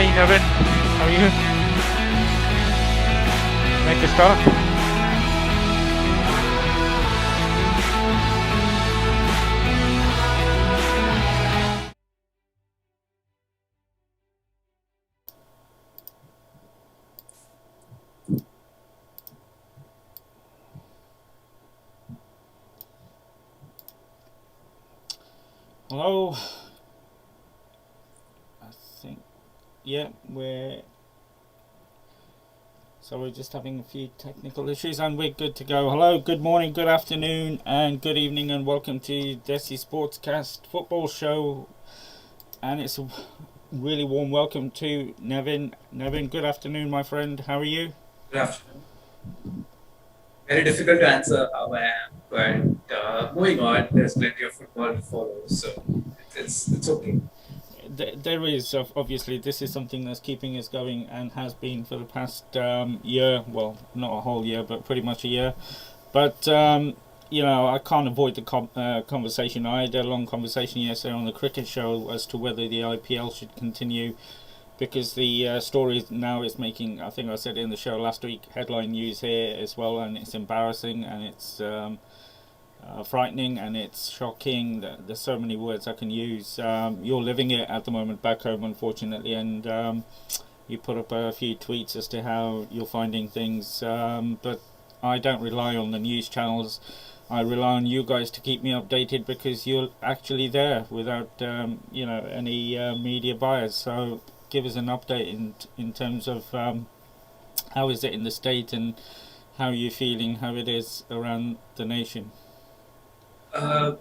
Hi, Nevin. How are you? Make a start. Hello. I think, yeah, we're just having a few technical issues and we're good to go. Hello, good morning, good afternoon, and good evening, and welcome to Desi Sportscast football show. And it's a really warm welcome to Nevin. Nevin, good afternoon, my friend. How are you? Good afternoon. Very difficult to answer how I am, but moving on, there's plenty of football to follow, so it's okay. There is obviously this is something that's keeping us going and has been for the past year. Well, not a whole year, but pretty much a year. But I can't avoid the conversation. I had a long conversation yesterday on the cricket show as to whether the IPL should continue because the story now is making. I think I said it in the show last week. Headline news here as well, and it's embarrassing and it's frightening and it's shocking. There's so many words I can use. You're living it at the moment back home, unfortunately, and you put up a few tweets as to how you're finding things. But I don't rely on the news channels. I rely on you guys to keep me updated because you're actually there without any media bias. So give us an update in terms of how is it in the state and how you're feeling, how it is around the nation. Uh,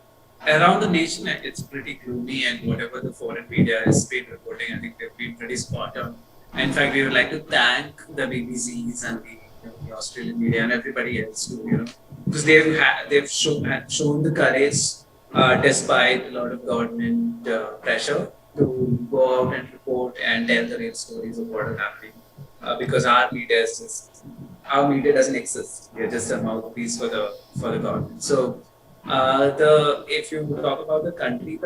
Around the nation, it's pretty gloomy, and whatever the foreign media has been reporting, I think they've been pretty spot on. In fact, we would like to thank the BBCs and the Australian media and everybody else too, because they've shown the courage despite a lot of government pressure to go out and report and tell the real stories of what is happening. Because our media doesn't exist. We're just a mouthpiece for the government. So the if you talk about the country,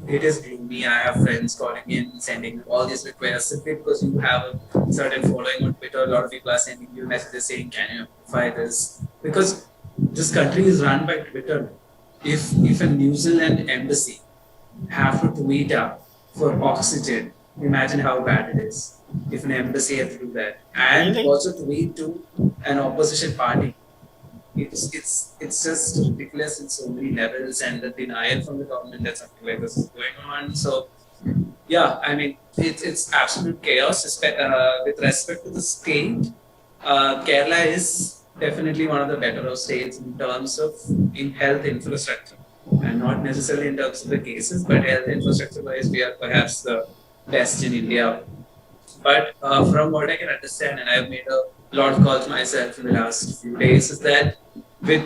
it is gloomy. I have friends calling in, sending all these requests. Simply because you have a certain following on Twitter, a lot of people are sending you messages saying, "Can you amplify this?" Because this country is run by Twitter. If a New Zealand embassy have to tweet out for oxygen, imagine how bad it is. If an embassy has to do that, and Really? also tweet to an opposition party, it's just ridiculous in so many levels, and the denial from the government that something like this is going on. So yeah, I mean it's absolute chaos. With respect to the state, Kerala is definitely one of the better of states in terms of in health infrastructure, and not necessarily in terms of the cases, but health infrastructure wise, we are perhaps the best in India. But from what I can understand, and I've made a lot of calls myself in the last few days, is that with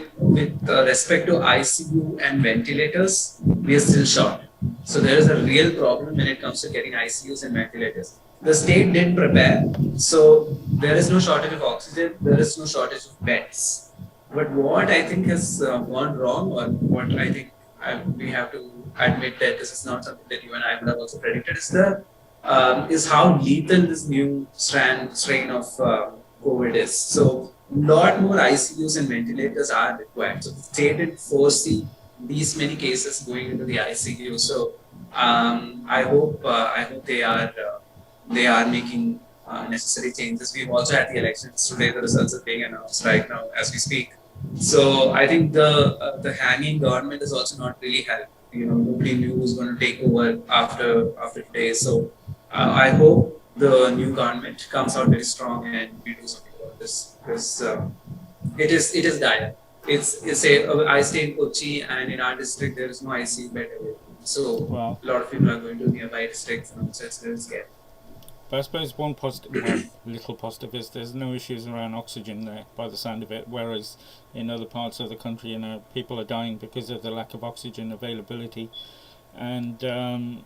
respect to ICU and ventilators, we are still short. So there is a real problem when it comes to getting ICUs and ventilators. The state didn't prepare, so there is no shortage of oxygen. There is no shortage of beds. But what I think has gone wrong, or what I think we have to admit that this is not something that you and I would have also predicted, is how lethal this new strain of COVID is. So, a lot more ICUs and ventilators are required. So, the state didn't foresee these many cases going into the ICU. So, I hope they are making necessary changes. We've also had the elections today. The results are being announced right now as we speak. So, I think the hanging government is also not really helped. Nobody knew who's going to take over after today. So I hope the new government comes out very strong and we do something about this because it is dire. It's a I stay in Kochi, and in our district there is no ICU bed available. So Well, a lot of people are going to nearby districts, and so it's really scary. but I suppose one positive, well, little positive is there's no issues around oxygen there by the sound of it. Whereas in other parts of the country, people are dying because of the lack of oxygen availability. And well,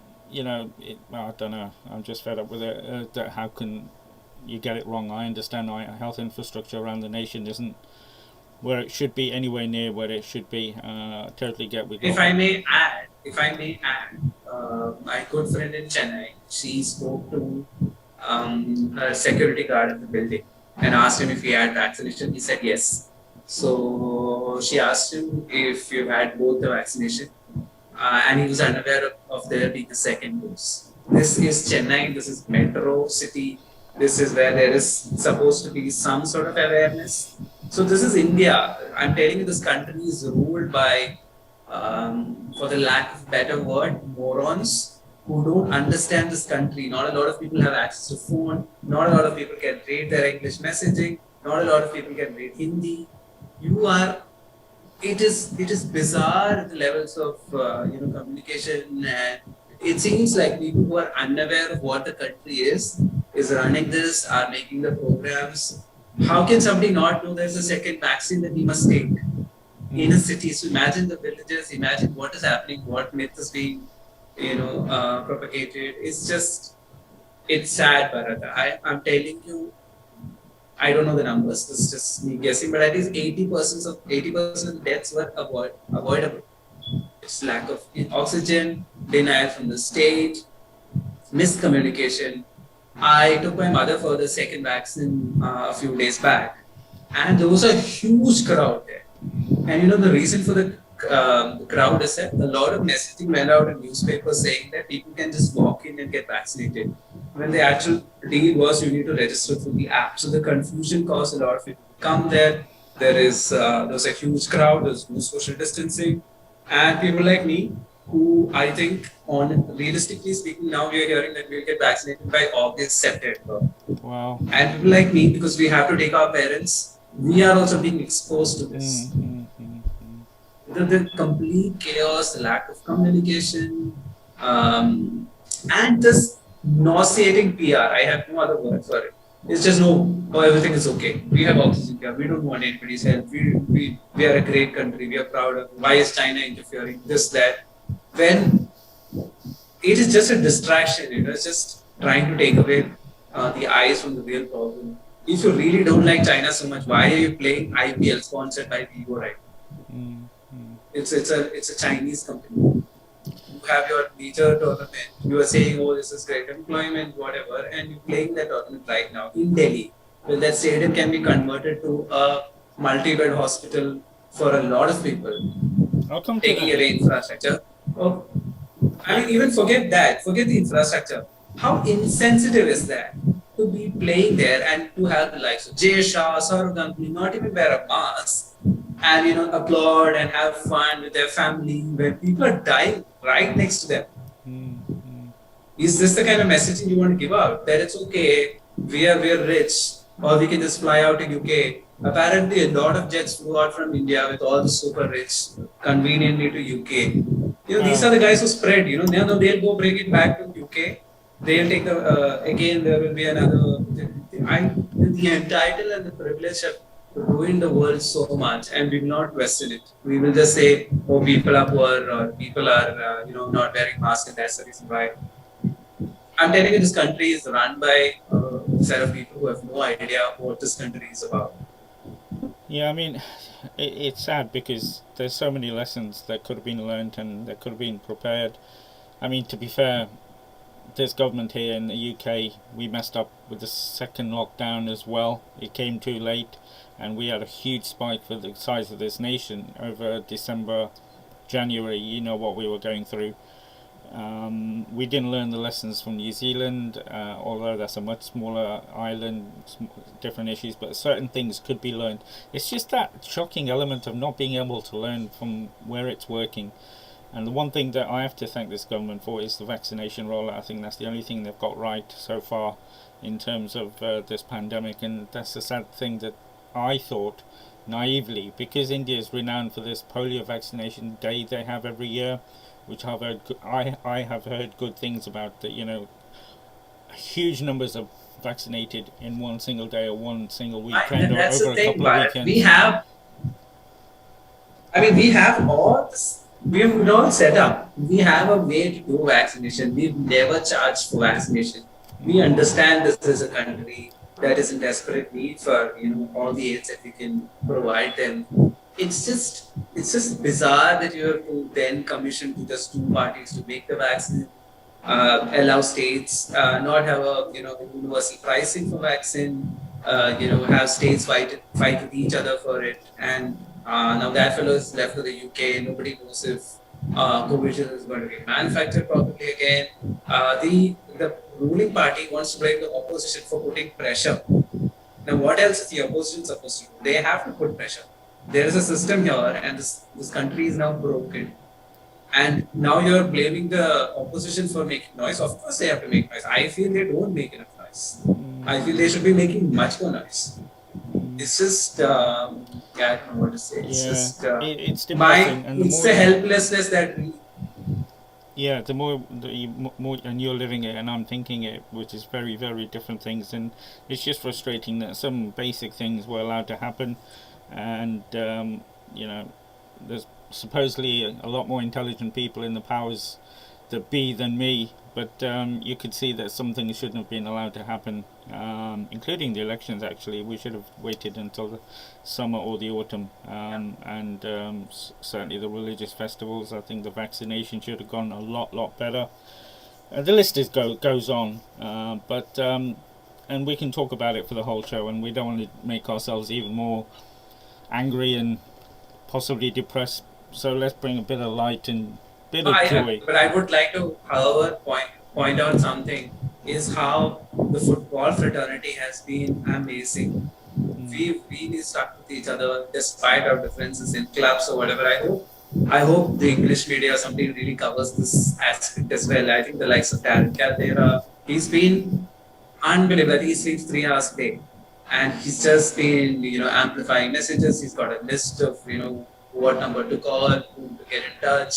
I don't know. I'm just fed up with it. That how can you get it wrong? I understand our health infrastructure around the nation isn't where it should be, anywhere near where it should be. Totally get we got. If I may add, my good friend in Chennai, she spoke to a security guard in the building and asked him if he had vaccination. He said yes. So she asked him if you had both the vaccination, and he was unaware of there being a second dose. This is Chennai. This is metro city. This is where there is supposed to be some sort of awareness. So this is India. I'm telling you, this country is ruled by, for the lack of better word, morons who don't understand this country. Not a lot of people have access to phone. Not a lot of people can read their English messaging. Not a lot of people can read Hindi. You are. It is bizarre the levels of communication, and it seems like people who are unaware of what the country is running this, are making the programs. How can somebody not know there's a second vaccine that we must take in a city? So imagine the villages, imagine what is happening, what myth is being, propagated. It's sad, Bharat. I'm telling you, I don't know the numbers. This is just me guessing, but at least 80% of deaths were avoidable. It's lack of oxygen, denial from the state, miscommunication. I took my mother for the second vaccine a few days back, and there was a huge crowd there. And the reason for the crowd is that a lot of messaging went out in newspapers saying that people can just walk in and get vaccinated. When the actual deal was you need to register through the app. So the confusion caused a lot of people to come there. There's a huge crowd, there's no social distancing. And people like me, who I think, on realistically speaking, now we are hearing that we'll get vaccinated by August, September. Wow. And people like me, because we have to take our parents, we are also being exposed to this. The complete chaos, the lack of communication, and this nauseating PR. I have no other word for it. It's just everything is okay. We have oxygen here. We don't want anybody's help. We are a great country. We are proud of. Why is China interfering? This, that. When it is just a distraction, it's just trying to take away the eyes from the real problem. If you really don't like China so much, why are you playing IPL sponsored by Vivo right now? It's a Chinese company. You have your major tournament. You are saying, oh, this is great employment, whatever, and you're playing that tournament right now in Delhi. Well, that stadium can be converted to a multi-bed hospital for a lot of people. I'll come to Taking that. away infrastructure. Oh, I mean, even forget that. Forget the infrastructure. How insensitive is that to be playing there and to have the likes of Jay Shah, Saurav Ganguly not even wear a mask and applaud and have fun with their family when people are dying right next to them? Is this the kind of messaging you want to give out? That it's okay, we're rich, or we can just fly out to UK. Apparently, a lot of jets flew out from India with all the super rich conveniently to UK. These are the guys who spread. They'll go bring it back to UK. They'll take again. There will be another. The entitled and the privilege have ruined the world so much, and we will not question it. We will just say, "Oh, people are poor, or people are not wearing masks, and that's the reason why." I'm telling you, this country is run by a set of people who have no idea what this country is about. Yeah, I mean, it's sad because there's so many lessons that could have been learned and that could have been prepared. I mean, to be fair, this government here in the UK, we messed up with the second lockdown as well. It came too late, and we had a huge spike for the size of this nation over December, January. You know what we were going through. We didn't learn the lessons from New Zealand, although that's a much smaller island, different issues, but certain things could be learned. It's just that shocking element of not being able to learn from where it's working. And the one thing that I have to thank this government for is the vaccination rollout. I think that's the only thing they've got right so far in terms of this pandemic, and that's the sad thing that I thought naively, because India is renowned for this polio vaccination day they have every year, which I have heard good things about. That huge numbers of vaccinated in one single day or one single weekend or over a couple of weekends. We have all this. We have it all set up. We have a way to do vaccination. We've never charged for vaccination. We understand this is a country that is in desperate need for all the aids that we can provide them. It's just bizarre that you have to then commission to just two parties to make the vaccine. allow states not have a universal pricing for vaccine. Have states fight with each other for it, and now that fellow is left to the UK. Nobody knows if Covision is going to be manufactured properly again. The ruling party wants to blame the opposition for putting pressure. Now, what else is the opposition supposed to do? They have to put pressure. There is a system here, and this country is now broken. And now you're blaming the opposition for making noise. Of course, they have to make noise. I feel they don't make enough noise. I feel they should be making much more noise. It's just, I don't know what to say. It's just, it's depressing. It's the helplessness that. Yeah, the more and you're living it and I'm thinking it, which is very, very different things, and it's just frustrating that some basic things were allowed to happen, and there's supposedly a lot more intelligent people in the powers that be than me, but you could see that some things shouldn't have been allowed to happen, including the elections. Actually, we should have waited until the summer or the autumn, and certainly the religious festivals. I think the vaccination should have gone a lot better. The list goes on, but and we can talk about it for the whole show, and we don't want to make ourselves even more angry and possibly depressed. So let's bring a bit of light and bit of joy. But I would like to, however, point out something is how the football fraternity has been amazing. We've really stuck with each other despite our differences in clubs or whatever. I hope the English media or something really covers this aspect as well. I think the likes of Darren Caldera, he's been unbelievable. He sleeps 3 hours a day, and he's just been amplifying messages. He's got a list of what number to call, whom to get in touch.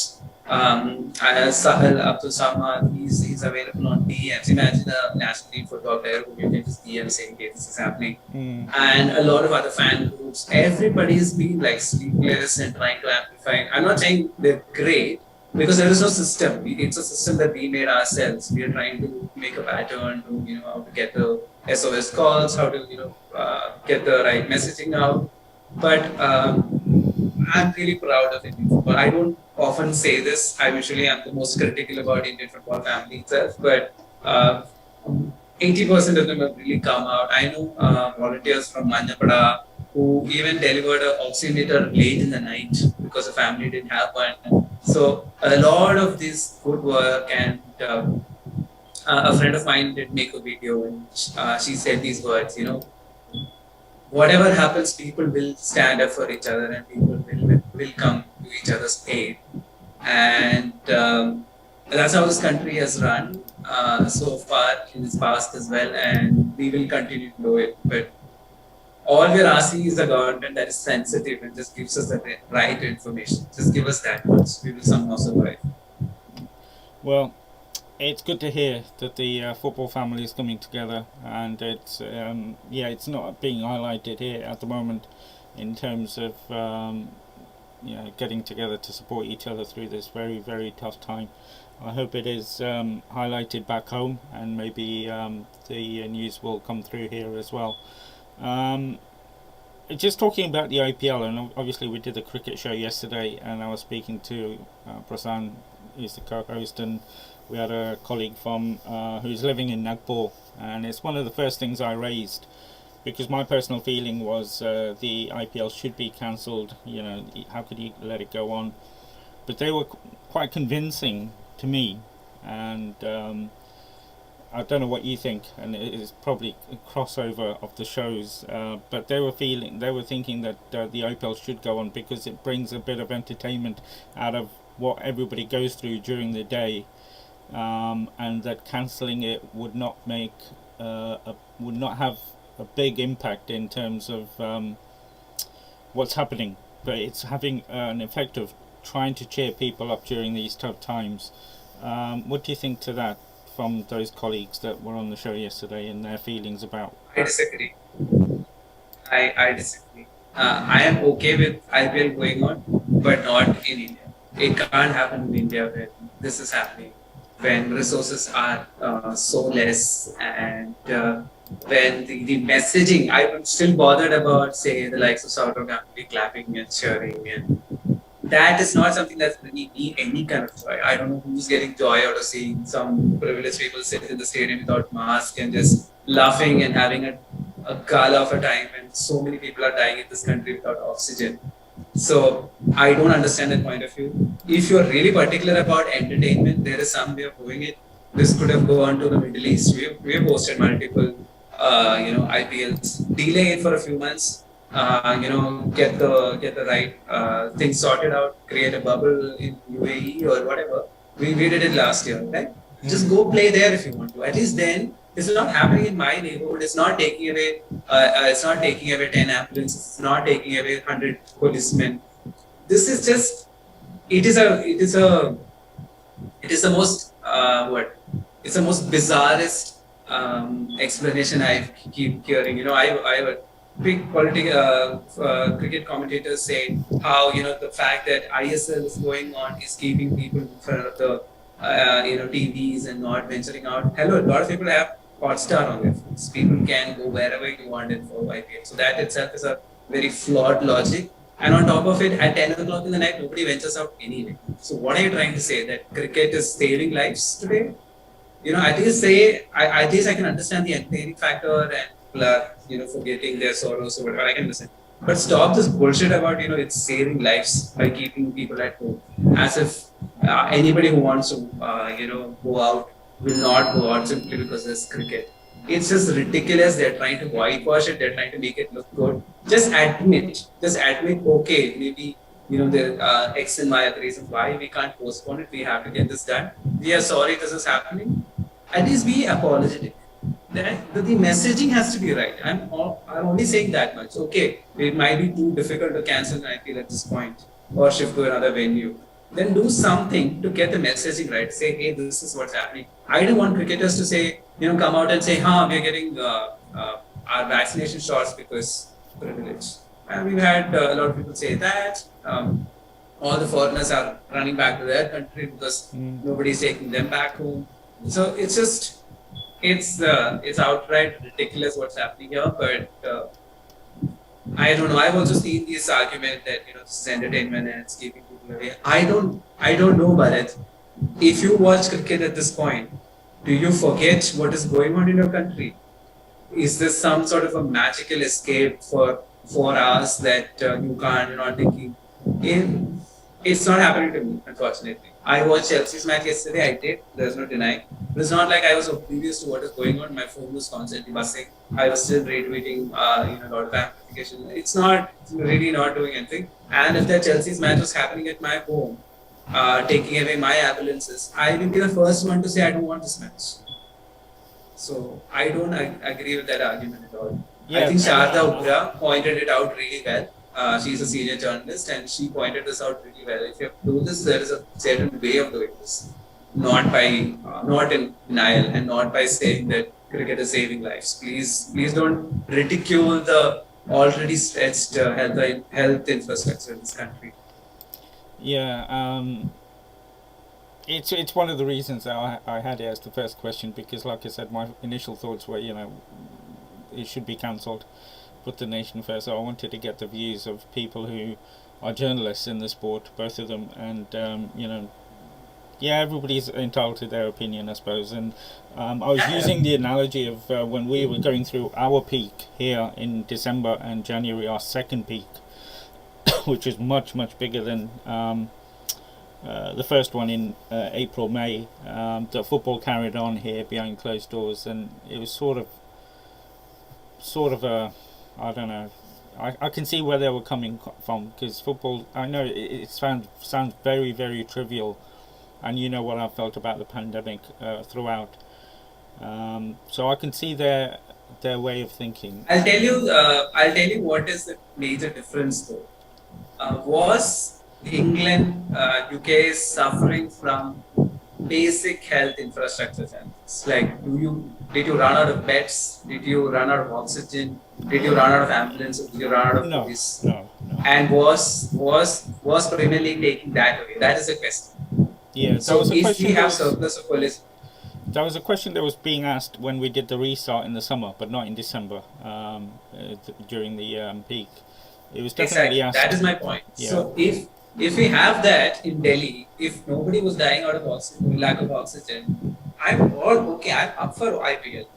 Sahil Abdul Samad, he's available on DMs. Imagine a national team football player who you can just DM saying, okay, this is happening. And a lot of other fan groups. Everybody's been like sleepless and trying to amplify. I'm not saying they're great, because there is no system. It's a system that we made ourselves. We are trying to make a pattern to, how to get the SOS calls, how to, get the right messaging out. But I'm really proud of Indian football. I don't often say this. I usually am the most critical about Indian football family itself, but 80% of them have really come out. I know volunteers from Manjapada who even delivered an oximeter late in the night because the family didn't have one. So a lot of this good work, and a friend of mine did make a video, and she said these words, whatever happens, people will stand up for each other, and people will come to each other's aid. And that's how this country has run so far in its past as well, and we will continue to do it. But all we're asking is a government that is sensitive and just gives us the right information. Just give us that much. We will somehow survive. Well, it's good to hear that the football family is coming together, and it's it's not being highlighted here at the moment in terms of getting together to support each other through this very, very tough time. I hope it is highlighted back home, and maybe the news will come through here as well. Just talking about the IPL, and obviously we did a cricket show yesterday, and I was speaking to Prasan, who's the co-host, and we had a colleague from who's living in Nagpur, and it's one of the first things I raised, because my personal feeling was the IPL should be cancelled. How could you let it go on? But they were quite convincing to me, and I don't know what you think, and it is probably a crossover of the shows, but they were thinking that the IPL should go on because it brings a bit of entertainment out of what everybody goes through during the day. And that cancelling it would not have a big impact in terms of what's happening, but it's having an effect of trying to cheer people up during these tough times. What do you think to that from those colleagues that were on the show yesterday and their feelings about? I disagree. I disagree. I am okay with IPL going on, but not in India. It can't happen in India where this is happening, when resources are so less, and when the messaging, I'm still bothered about, say, the likes of Saurav Ganguly clapping and cheering, and that is not something that's bringing me any kind of joy. I don't know who's getting joy out of seeing some privileged people sit in the stadium without mask and just laughing and having a gala of a time, and so many people are dying in this country without oxygen. So I don't understand that point of view. If you're really particular about entertainment, there is some way of doing it. This could have gone to the Middle East. We have hosted multiple, IPLs. Delay it for a few months. Get the right things sorted out. Create a bubble in UAE or whatever. We did it last year, right? Just go play there if you want to. At least then it's not happening in my neighborhood. It's not taking away. It's not taking away 10 ambulances. It's not taking away 100 policemen. This is just. It is the most what? It's the most bizarrest explanation I keep hearing. I big cricket commentators say how the fact that ISL is going on is keeping people in front of the TVs and not venturing out. Hello, a lot of people have Hotstar on their phones. People can go wherever you want it for IPL. So that itself is a very flawed logic. And on top of it, at 10 o'clock in the night, nobody ventures out anyway. So what are you trying to say? That cricket is saving lives today? At least I can understand the entertaining factor and people are, forgetting their sorrows or whatever. I can understand. But stop this bullshit about, it's saving lives by keeping people at home. As if anybody who wants to, go out will not go out simply because there's cricket. It's just ridiculous. They're trying to whitewash it. They're trying to make it look good. Just admit, okay, maybe, there are X and Y reasons why we can't postpone it. We have to get this done. We are sorry this is happening. At least be apologetic. The messaging has to be right. I'm only saying that much. Okay, it might be too difficult to cancel an IPL at this point or shift to another venue. Then do something to get the messaging right. Say, hey, this is what's happening. I don't want cricketers to say, come out and say, we're getting our vaccination shots because privilege. And we've had a lot of people say that. All the foreigners are running back to their country because nobody's taking them back home. So it's just, it's outright ridiculous what's happening here. But I don't know. I've also seen this argument that this is entertainment and it's keeping people away. I don't know, Bharat. If you watch cricket at this point, do you forget what is going on in your country? Is this some sort of a magical escape for 4 hours that you can't? You're not thinking. It's not happening to me, unfortunately. I watched Chelsea's match yesterday. I did. There's no denying. It's not like I was oblivious to what is going on. My phone was constantly buzzing. I was still retweeting, a lot of amplification. It's really not doing anything. And if that Chelsea's match was happening at my home, taking away my ambulances, I will be the first one to say I don't want this match. So I don't agree with that argument at all. Yeah, I think Sharda Ubra pointed it out really well. She's a senior journalist and she pointed this out really well. If you have to do this, there is a certain way of doing this. Not in denial and not by saying that cricket is saving lives. Please don't ridicule the already stretched health infrastructure in this country. Yeah, it's one of the reasons that I had it as the first question because, like I said, my initial thoughts were, it should be cancelled. Put the nation first. So I wanted to get the views of people who are journalists in the sport, both of them, and everybody's entitled to their opinion, I suppose. And I was using the analogy of when we were going through our peak here in December and January, our second peak, which is much bigger than the first one in April, May. The football carried on here behind closed doors, and it was sort of a, I don't know. I can see where they were coming from because football. I know it sounds very trivial, and you know what I felt about the pandemic throughout. So I can see their way of thinking. I'll tell you what is the major difference though. Was England, UK is suffering from basic health infrastructure challenges? Like, did you run out of beds? Did you run out of oxygen? Did you run out of ambulances? Did you run out of police? No. And was Premier League taking that away? That is the question. Yeah. So if we have surplus of police. That was a question that was being asked when we did the restart in the summer, but not in December during the peak. It was definitely asked. That is my point. Yeah. So if If we have that in Delhi, if nobody was dying out of oxygen, lack of oxygen, I'm all okay. I'm up for IPL.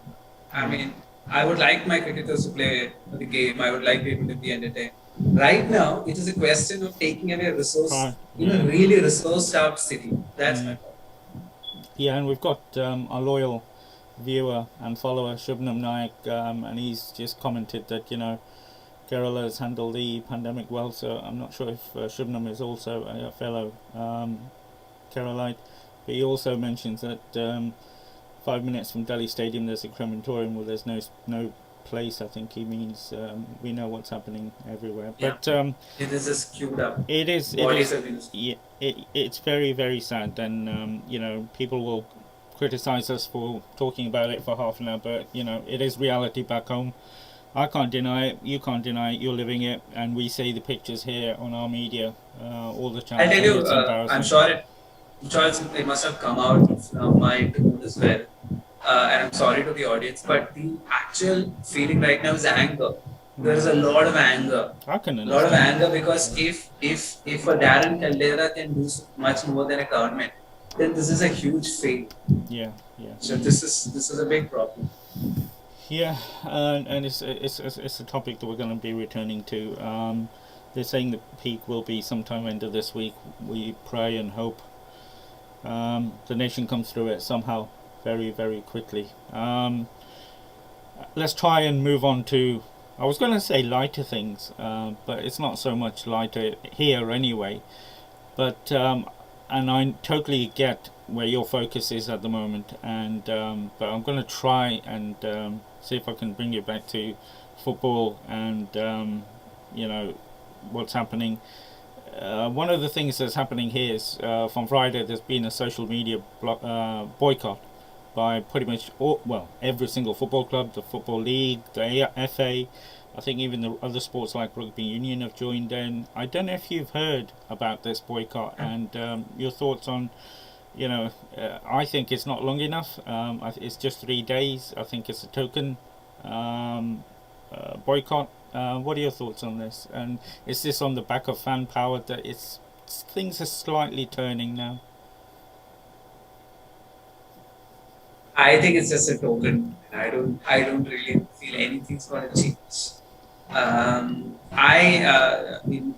I Mm. mean, I would like my cricketers to play the game. I would like people to be entertained. Right now, it is a question of taking away a resource, Right. Yeah. really resource-starved city. That's my Mm. problem. Yeah, and we've got a loyal viewer and follower, Shubnam Naik, and he's just commented that, Kerala has handled the pandemic well, so I'm not sure if Shubnam is also a fellow Keralite. But he also mentions that 5 minutes from Delhi Stadium there's a crematorium where there's no place. I think he means we know what's happening everywhere. Yeah. But It is just queued up. it is Bodies have been. yeah, it's very very sad, and people will criticize us for talking about it for half an hour, but it is reality back home. I can't deny it. You can't deny it. You're living it, and we see the pictures here on our media all the time. I tell And you, it's I'm embarrassing. sure it must have come out from my tone as well. And I'm sorry to the audience, but the actual feeling right now is anger. There is a lot of anger. I can A lot of understand. anger because if a Darren Caldera can do so much more than a government, then this is a huge fail. Yeah, yeah, So this is a big problem. yeah. And it's a topic that we're going to be returning to. They're saying the peak will be sometime end of this week. We pray and hope the nation comes through it somehow, very very quickly. Let's try and move on to. I was going to say lighter things, but it's not so much lighter here anyway. But and I totally get where your focus is at the moment, and but I'm going to try and see if I can bring you back to football and what's happening. One of the things that's happening here is from Friday there's been a social media boycott by pretty much every single football club, the Football League, the FA. I think even the other sports like rugby union have joined in. I don't know if you've heard about this boycott and your thoughts on. I think it's not long enough. It's just 3 days. I think it's a token boycott. What are your thoughts on this? And is this on the back of fan power that things are slightly turning now? I think it's just a token. I don't really feel anything's going to change. In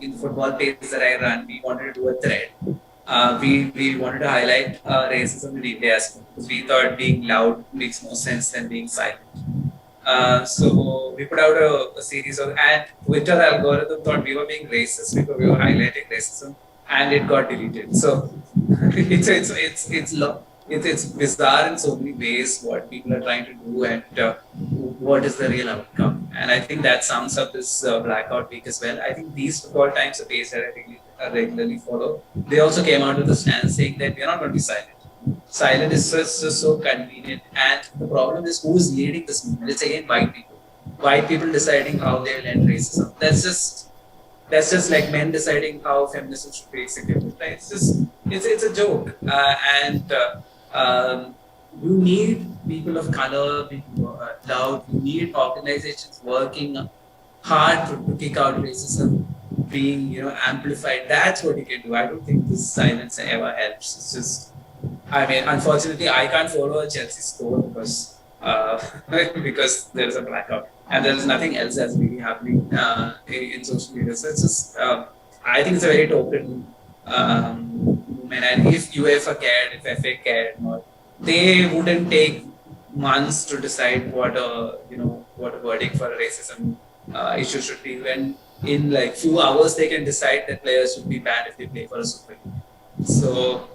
the football page that I run, we wanted to do a thread. We wanted to highlight racism in India because we thought being loud makes more sense than being silent. So we put out a series of, and Twitter algorithm thought we were being racist because we were highlighting racism, and it got deleted. So it's bizarre in so many ways what people are trying to do and what is the real outcome. And I think that sums up this blackout week as well. I think these football times, the page that I regularly follow, they also came out with a stance saying that we are not going to be silent. Silent is just so convenient. And the problem is who is leading this movement? It's again white people. White people deciding how they will end racism. That's just like men deciding how feminism should be executed. Right? It's a joke. You need people of color being loud. You need organizations working hard to kick out racism, being amplified. That's what you can do. I don't think this silence ever helps. It's just, I mean, unfortunately, I can't follow a Chelsea store because because there is a blackout and there is nothing else that's really happening in social media. So it's just, I think it's a very token movement. And if UEFA cared, if FA cared, they wouldn't take months to decide what a verdict for a racism issue should be. When in like few hours they can decide that players should be banned if they play for a Super League. So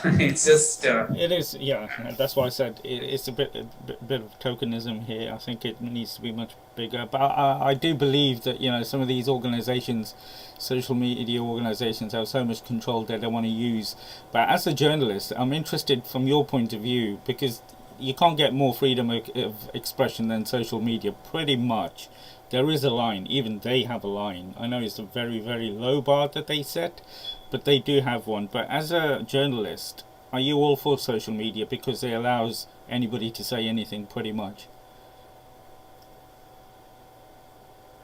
it's just. It is, yeah. That's why I said it's a bit of tokenism here. I think it needs to be much bigger. But I do believe that some of these organisations, social media organisations, have so much control that they want to use. But as a journalist, I'm interested from your point of view because you can't get more freedom of expression than social media. Pretty much, there is a line. Even they have a line. I know it's a very very low bar that they set. But they do have one. But as a journalist, are you all for social media because it allows anybody to say anything pretty much?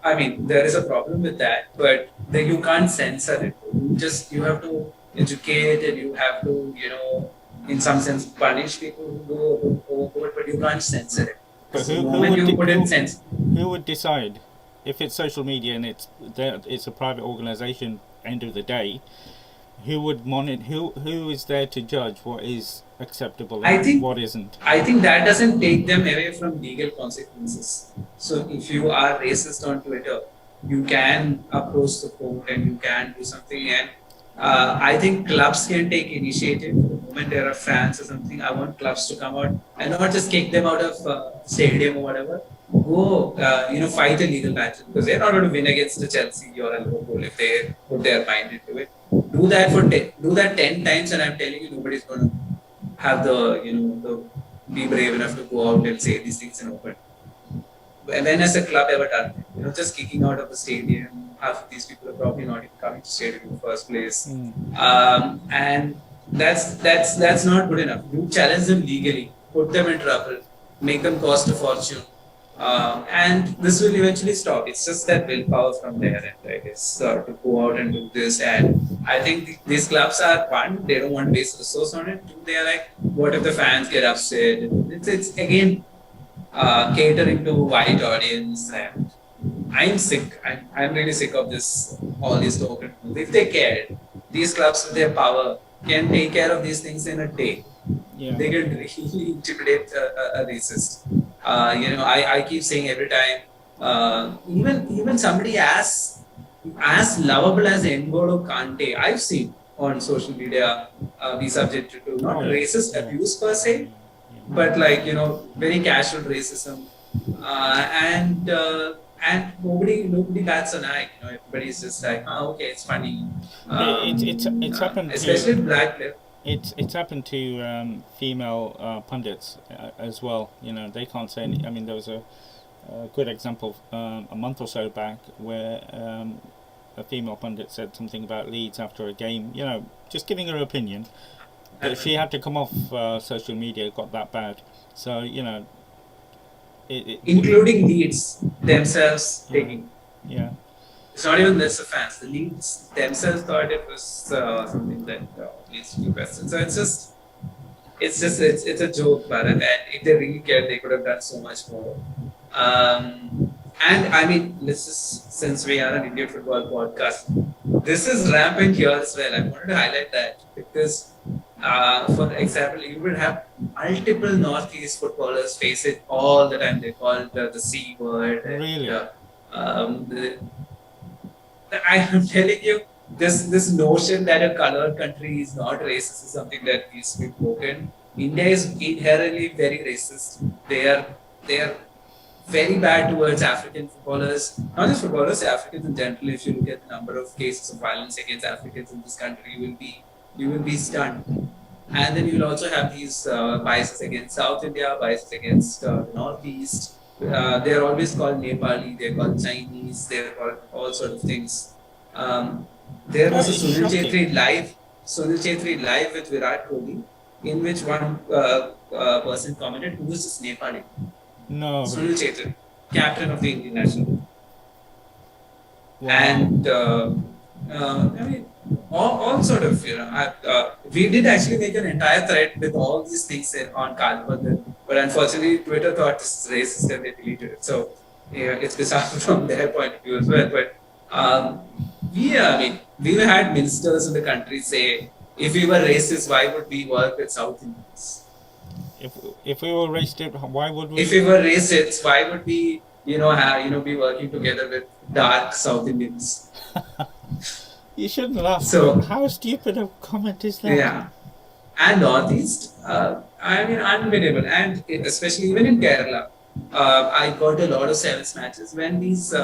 I mean, there is a problem with that, but you can't censor it. You have to educate and you have to, in some sense, punish people who go overboard, but you can't censor it. But The moment you put in sense, who would decide if it's social media and it's a private organization? End of the day, who would monitor? Who is there to judge what is acceptable I and think what isn't? I think that doesn't take them away from legal consequences. So if you are racist on Twitter, you can approach the court and you can do something. And I think clubs can take initiative. The moment there are fans or something, I want clubs to come out and not just kick them out of stadium or whatever. Go, fight a legal battle because they're not going to win against the Chelsea or a Liverpool if they put their mind into it. Do that 10 times, and I'm telling you, nobody's going to have be brave enough to go out and say these things in open. When has a club ever done it? Just kicking out of the stadium. Half of these people are probably not even coming to stadium in the first place. And that's not good enough. You challenge them legally, put them in trouble, make them cost a fortune. And this will eventually stop. It's just that willpower from their end, I guess, to go out and do this. And I think these clubs are one, they don't want to waste resource on it. Two, they're like, what if the fans get upset? It's again catering to white audience, and I'm sick. I'm really sick of this. All these token. If they cared, these clubs with their power can take care of these things in a day. Yeah. They can really intimidate a racist. I keep saying every time, even somebody as lovable as N'Golo Kante, I've seen on social media be subjected to not racist abuse per se, but very casual racism, and nobody bats an eye. Everybody's just like, okay, it's funny. It's happened, especially black players. It's happened to female pundits as well. They can't say any. I mean, there was a good example a month or so back where a female pundit said something about Leeds after a game. Just giving her opinion. But she had to come off social media. It got that bad. So including Leeds themselves taking. Yeah. It's not even this offense. The Leeds themselves thought it was something that needs to be questioned. So it's a joke, Bharat. And if they really cared, they could have done so much more. And I mean, since we are an Indian football podcast, this is rampant here as well. I wanted to highlight that because, for example, you would have multiple Northeast footballers face it all the time. They call it the C word. Really? I am telling you, this notion that a colored country is not racist is something that needs to be broken. India is inherently very racist. They are very bad towards African footballers, not just footballers, Africans in general. If you look at the number of cases of violence against Africans in this country, you will be stunned. And then you will also have these biases against South India, biases against the Northeast. They are always called Nepali, they're called Chinese, they're called all sorts of things. There was a Sunil Chetri live with Virat Kohli, in which one person commented, who is this Nepali? No. Sunil Chetri, captain of the Indian national team. Wow. And I mean, all sort of, we did actually make an entire thread with all these things on Kalpat, but unfortunately Twitter thought this is racist and they deleted it. So it's bizarre from their point of view as well. But we've had ministers in the country say, if we were racist, why would we work with South Indians? If we were racist, why would we? If we were racist, why would we, be working together with dark South Indians? You shouldn't laugh. So, how stupid a comment is that? Yeah. And Northeast, unbelievable. And especially even in Kerala, I got a lot of sevens matches when these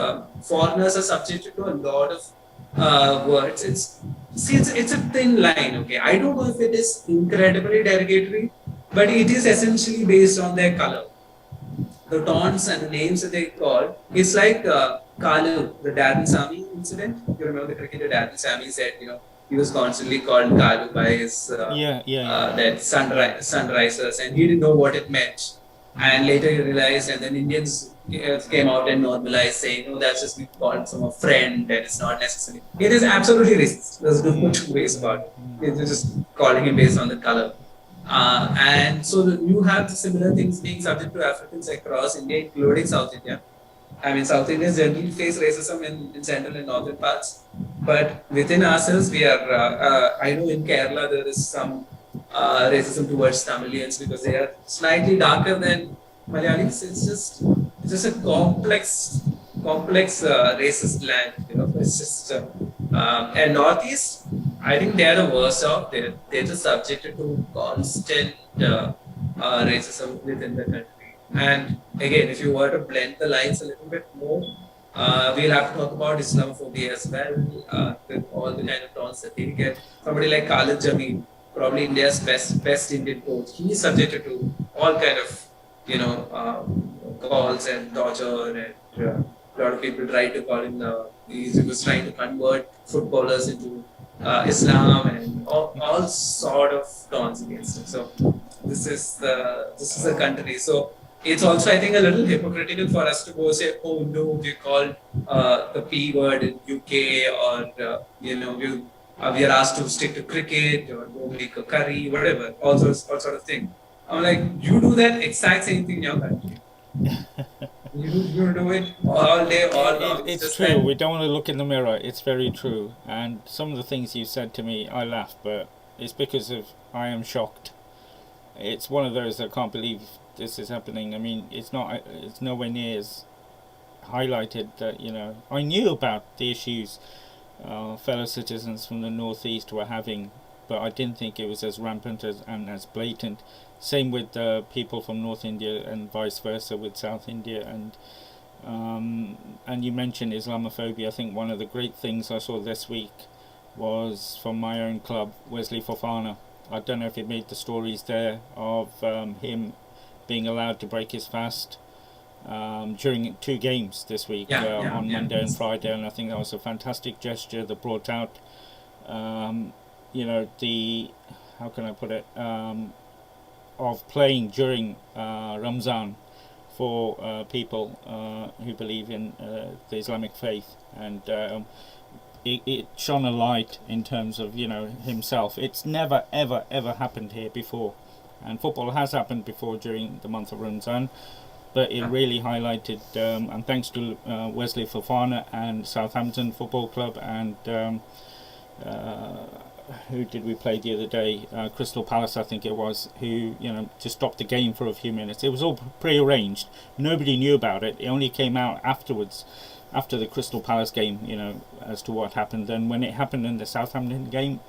foreigners are subjected to a lot of words. It's a thin line, okay? I don't know if it is incredibly derogatory, but it is essentially based on their color. The taunts and the names that they call, it's like Kalu, the Darren Sami incident. You remember the cricketer Darren Sami said, he was constantly called Kalu by his that sunrisers, and he didn't know what it meant. And later he realized, and then Indians came out and normalized, saying, "No, that's just we called from a friend, and it's not necessary." It is absolutely racist. There's no two ways about it. It's just calling him based on the color. And so you have the similar things being subject to Africans across India, including South India. I mean, South Indians generally face racism in central and northern parts, but within ourselves, we are. I know in Kerala there is some racism towards Tamilians because they are slightly darker than Malayalis. It's just a complex racist land. It's just and Northeast. I think they are the worst off. They're just subjected to constant racism within the country. And again, if you were to blend the lines a little bit more, we'll have to talk about Islamophobia as well, with all the kind of taunts that they get. Somebody like Khalid Jamil, probably India's best Indian coach, he is subjected to all kind of calls and torture, and a lot of people tried to call him. He was trying to convert footballers into Islam and all sort of taunts against him. So this is the country. So it's also, I think, a little hypocritical for us to go say, "Oh no, we called the P word in UK," or we are asked to stick to cricket or go make a curry, whatever, all sort of thing. I'm like, you do that exact same thing in your country. You do it all day, all long. It's true. We don't want to look in the mirror. It's very true. And some of the things you said to me, I laugh, but it's because of I am shocked. It's one of those I can't believe this is happening. I mean, it's not. It's nowhere near as highlighted that I knew about the issues fellow citizens from the northeast were having, but I didn't think it was as rampant and as blatant. Same with people from North India and vice versa with South India, and you mentioned Islamophobia. I think one of the great things I saw this week was from my own club, Wesley Fofana. I don't know if you made the stories there of him being allowed to break his fast during 2 games this week, on Monday and Friday, and I think that was a fantastic gesture that brought out, the, how can I put it, of playing during Ramzan for people who believe in the Islamic faith, and it shone a light in terms of himself. It's never ever happened here before, and football has happened before during the month of Ramzan, but it really highlighted, and thanks to Wesley Fofana and Southampton Football Club, and who did we play the other day? Crystal Palace, I think it was, who just stopped the game for a few minutes. It was all pre-arranged. Nobody knew about it. It only came out afterwards, after the Crystal Palace game, as to what happened. And when it happened in the Southampton game,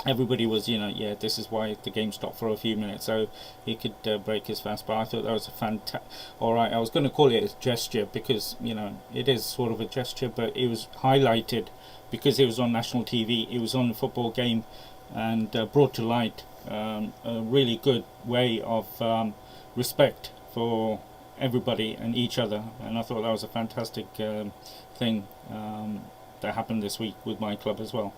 everybody was, this is why the game stopped for a few minutes, so he could break his fast. But I thought that was a fantastic. All right, I was going to call it a gesture because it is sort of a gesture, but it was highlighted because it was on national TV. It was on the football game, and brought to light a really good way of respect for everybody and each other. And I thought that was a fantastic thing that happened this week with my club as well.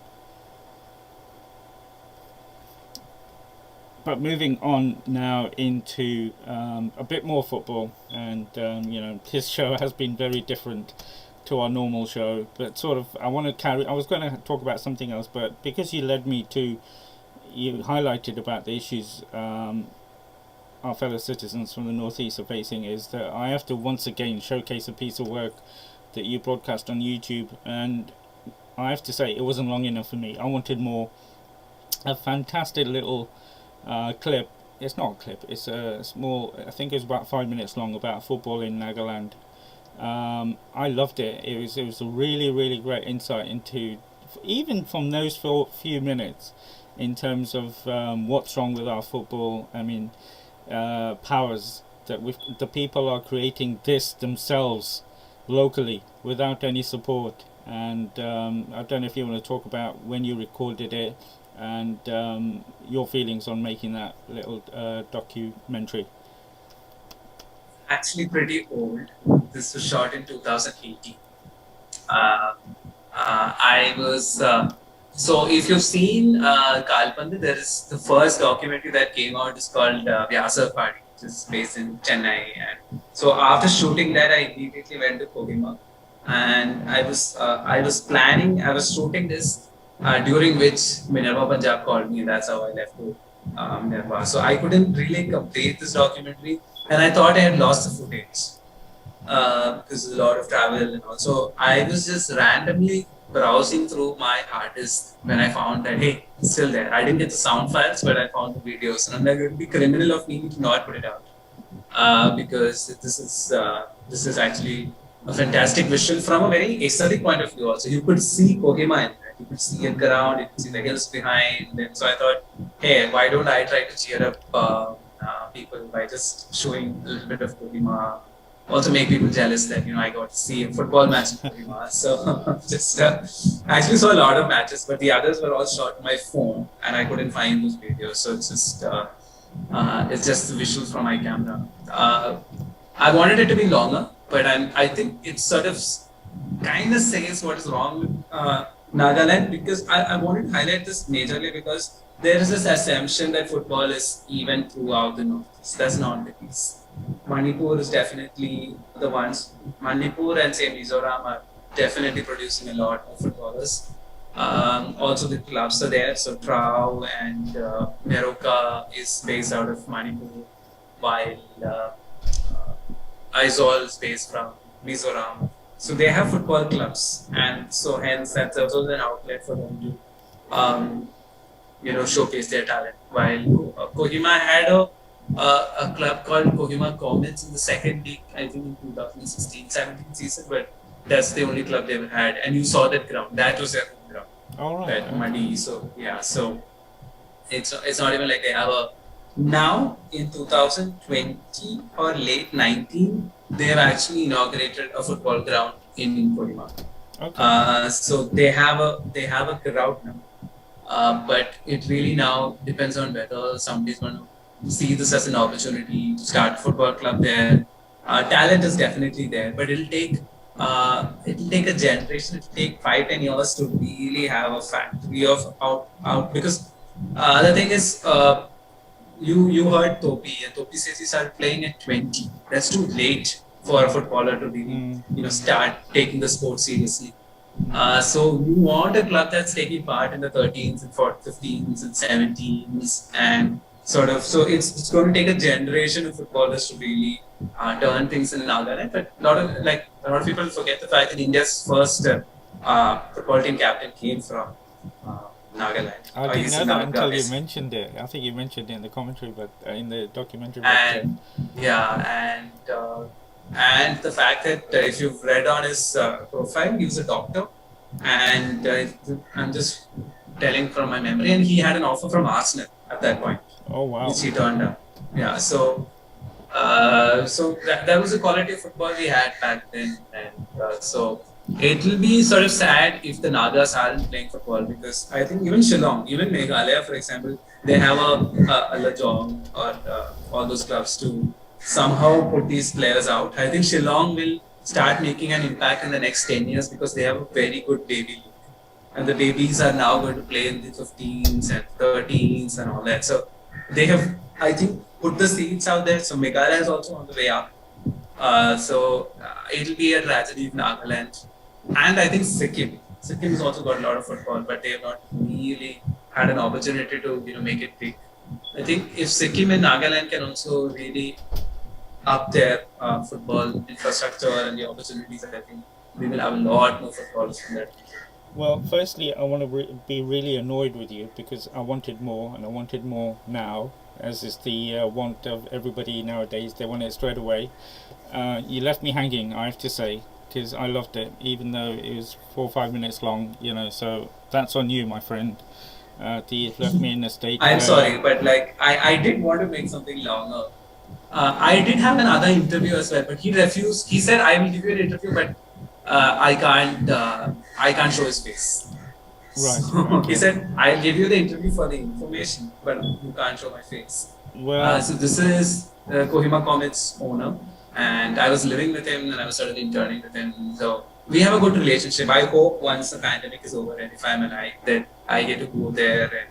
But moving on now into a bit more football, and this show has been very different to our normal show, but sort of I was going to talk about something else, but because you highlighted about the issues our fellow citizens from the northeast are facing, is that I have to once again showcase a piece of work that you broadcast on YouTube, and I have to say it wasn't long enough for me. I wanted more. A fantastic little clip. It's not a clip, it's a small, I think it's about 5 minutes long, about football in Nagaland. I loved it. It was a really great insight into, even from those few minutes, in terms of what's wrong with our football. I mean, powers that the people are creating this themselves locally without any support. And I don't know if you want to talk about when you recorded it and your feelings on making that little documentary. Actually pretty old. This was shot in 2018. I was so if you've seen Kalpande, there is the first documentary that came out is called Vyasa Party. which is based in Chennai. And so after shooting that, I immediately went to Kohima, and I was planning. I was shooting this during which Minerva Punjab called me. That's how I left to Minerva. So I couldn't really complete this documentary, and I thought I had lost the footage because there's a lot of travel and also I was just randomly browsing through my hard disk when I found that hey, it's still there. I didn't get the sound files, but I found the videos, and I'm like, it would be criminal of me to not put it out because this is actually a fantastic visual from a very aesthetic point of view. Also, you could see Kohima in that. You could see it around. You could see the hills behind. And so I thought, hey, why don't I try to cheer up people by just showing a little bit of Kohima, also make people jealous that I got to see a football match in Kohima. So just actually saw a lot of matches, but the others were all shot on my phone, and I couldn't find those videos. So it's just the visuals from my camera. I wanted it to be longer, but I think it sort of kind of says what is wrong with Nagaland, because I wanted to highlight this majorly because there is this assumption that football is even throughout the Northeast. That's not the case. Manipur is definitely the ones. Manipur and say Mizoram are definitely producing a lot of footballers. Also the clubs are there. So Trau and Meroka is based out of Manipur, while Aizawl is based from Mizoram. So they have football clubs, and so hence that's also an outlet for them to showcase their talent. While Kohima had a club called Kohima Comets in the second league, I think in 2016-17 season, but that's the only club they ever had. And you saw that ground. That was their home ground. All right. That muddy. So yeah. So it's not even like they have a. Now in 2020 or late 19, they have actually inaugurated a football ground in Kohima. Okay. So they have a crowd now. But it really now depends on whether somebody's going to see this as an opportunity to start a football club there. Talent is definitely there, but it'll take a generation. It'll take 5-10 years to really have a factory of out because the thing is you heard Topi, and Topi says he started playing at 20. That's too late for a footballer to really start taking the sport seriously. So you want a club that's taking part in the 13s and 15s and 17s, and sort of. So it's going to take a generation of footballers to really turn things in Nagaland. But a lot of people forget the fact that India's first football team captain came from Nagaland. I didn't know that until you mentioned it. I think you mentioned it in the commentary, but in the documentary. And and the fact that if you've read on his profile, he was a doctor, and I'm just telling from my memory, and he had an offer from Arsenal at that point. Oh wow! Which he turned down. Yeah, so that was the quality of football we had back then, and so it will be sort of sad if the Nagas aren't playing football, because I think even Shillong, even Meghalaya, for example, they have a Lajong or all those clubs to somehow put these players out. I think Shillong will start making an impact in the next 10 years because they have a very good baby league. And the babies are now going to play in the 15s and 13s and all that. So they have, I think, put the seeds out there. So Meghalaya is also on the way up. So it'll be a tragedy in Nagaland. And I think Sikkim has also got a lot of football, but they have not really had an opportunity to make it big. I think if Sikkim and Nagaland can also really up their football infrastructure and the opportunities, I think we will have a lot more footballers from that. Well, firstly, I want to be really annoyed with you because I wanted more, and I wanted more now, as is the want of everybody nowadays. They want it straight away. You left me hanging, I have to say, because I loved it, even though it was 4 or 5 minutes long. So that's on you, my friend. You've left me in a state. I'm sorry, but I did want to make something longer. I did have another interview as well, but he refused. He said, "I will give you an interview, but I can't show his face." Right. So okay. He said, "I'll give you the interview for the information, but you can't show my face." Well, so this is Kohima Comets owner, and I was living with him, and I was sort of interning with him. So we have a good relationship. I hope once the pandemic is over and if I'm alive, that I get to go there and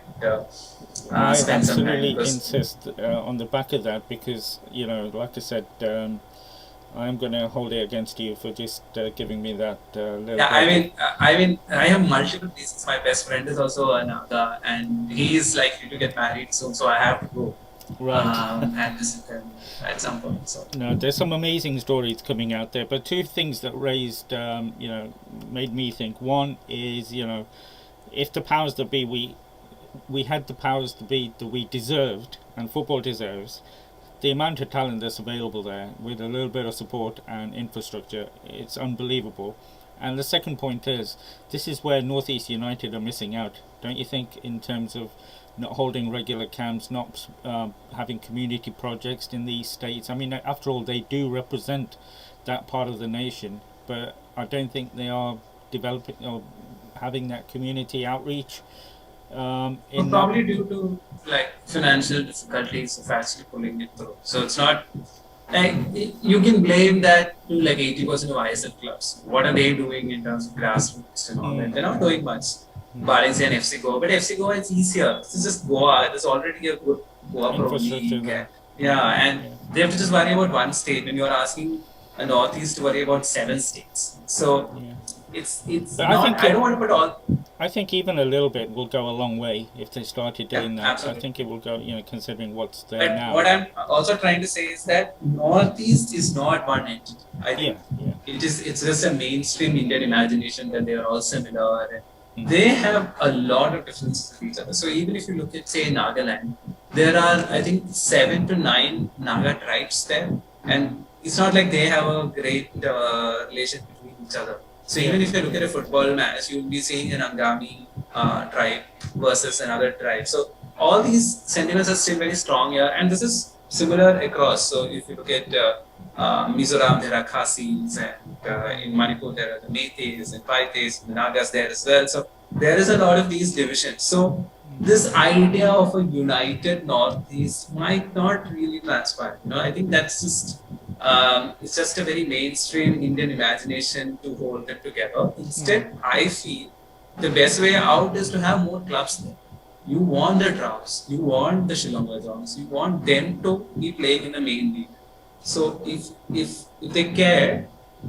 I spend some time absolutely because insist on the back of that because, like I said, I'm going to hold it against you for just giving me that little yeah, bit. I have multiple reasons. My best friend is also a Naga, and he is likely to get married soon, so I have to go Right. and visit him at some point. So No, there's some amazing stories coming out there, but two things that made me think. One is, if the powers that be, we had the powers to be that we deserved, and football deserves, the amount of talent that's available there with a little bit of support and infrastructure, it's unbelievable. And the second point is, this is where Northeast United are missing out, don't you think, in terms of not holding regular camps, not having community projects in these states? I mean, after all, they do represent that part of the nation, but I don't think they are developing or having that community outreach. In probably due to like financial difficulties of actually pulling it through. So it's not like you can blame that to like 80% of ISL clubs. What are they doing in terms of grassroots and all that? They're not doing much. Valencia and FC Goa, but FC Goa is easier. This is just Goa. There's already a good Goa Pro infrastructure League. there. And they have to just worry about one state when you're asking a Northeast to worry about 7 states. So it's But not. I don't want to put all. I think even a little bit will go a long way if they started doing that. Absolutely. I think it will go, considering what's there But now. what I'm also trying to say is that Northeast is not one entity. I think it's just a mainstream Indian imagination that they are all similar. And they have a lot of differences with each other. So even if you look at, say, Nagaland, there are, I think, 7 to 9 Naga tribes there. And it's not like they have a great relation between each other. So even if you look at a football match, you'll be seeing an Angami tribe versus another tribe. So all these sentiments are still very strong here, and this is similar across. So if you look at Mizoram, there are Khasis, and in Manipur there are the Meiteis and Paites, and Nagas there as well. So there is a lot of these divisions. So this idea of a united Northeast might not really transpire. I think that's just it's just a very mainstream Indian imagination to hold them together. Instead, I feel the best way out is to have more clubs there. You want the Draws, you want the Shillong Legends, you want them to be playing in the main league. So if they care,